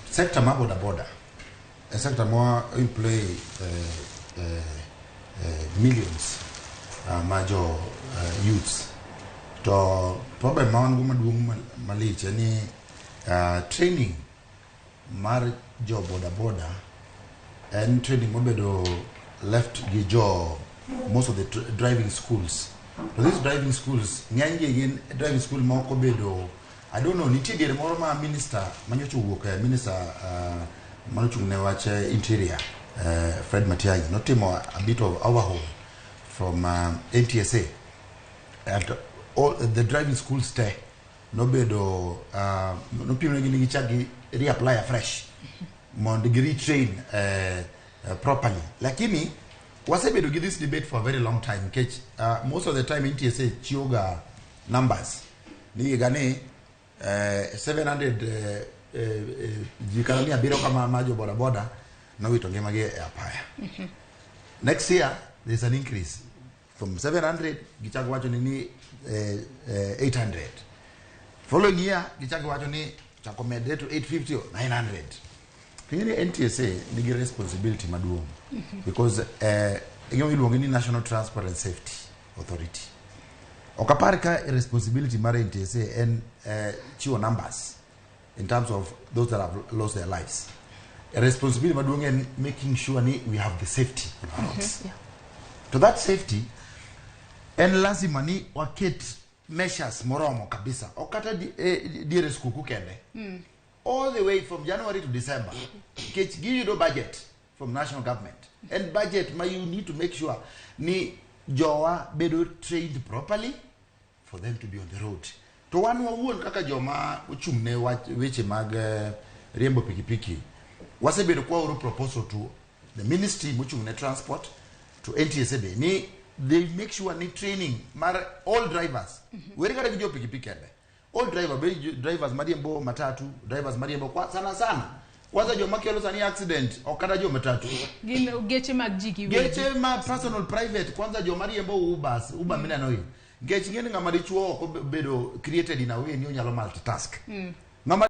sector ma boda a sector more employ millions major youths to problem ma wangu maduong malich ni training mar jo boda and training mobedo left gi jo most of the driving schools. So these driving schools nyange again driving school moko bedo I don't know nitie diere moro ma minister manyocho wuok minister manochung ne wache interior Fred Matiang'i notimo a bit of overhaul from NTSA and all the driving schools stay no bedo no pimne gi chagi reapply afresh mon degree train properly lakini wasebedo give this debate for a very long time catch most of the time NTSA chioga numbers ni gane 700 jikalani abiro kama majo boda no owito ngimagi apaya next year there's an increase from 700 gichago wacho ni 800 following year gichago wacho ni chako mede to 850 or 900 Really, NTSA nigi responsibility maduong because iluongo ni National Transport and Safety Authority. Okapar ka responsibility mar NTSA and chiwo numbers in terms of those that have lost their lives. A responsibility maduong in making sure we have the safety on our roads. Yeah. To that safety, and lazima ni waket measures moromo kabisa. Okata dire skuku kende. All the way from January to December, give you no budget from national government. And budget, you need to make sure ni jowa bedo trained properly for them to be on the road. To one who kaka joma uchumne weche mag riembo pikipiki. Wase bedo kwa uru proposal to the ministry muchumne transport to NTSA ni they make sure ni training mar all drivers. Where kata kijo pikipiki ende. All drivers mariembo matatu, drivers mariembo kwa sana. Kwanza jo makelo sani accident okada jo matatu. Geche majiki geche ma personal private kwanza jo mariembo Uber mina no. Geche ngene ngamarichuo ko bedo created in a way ni onyalo multitask.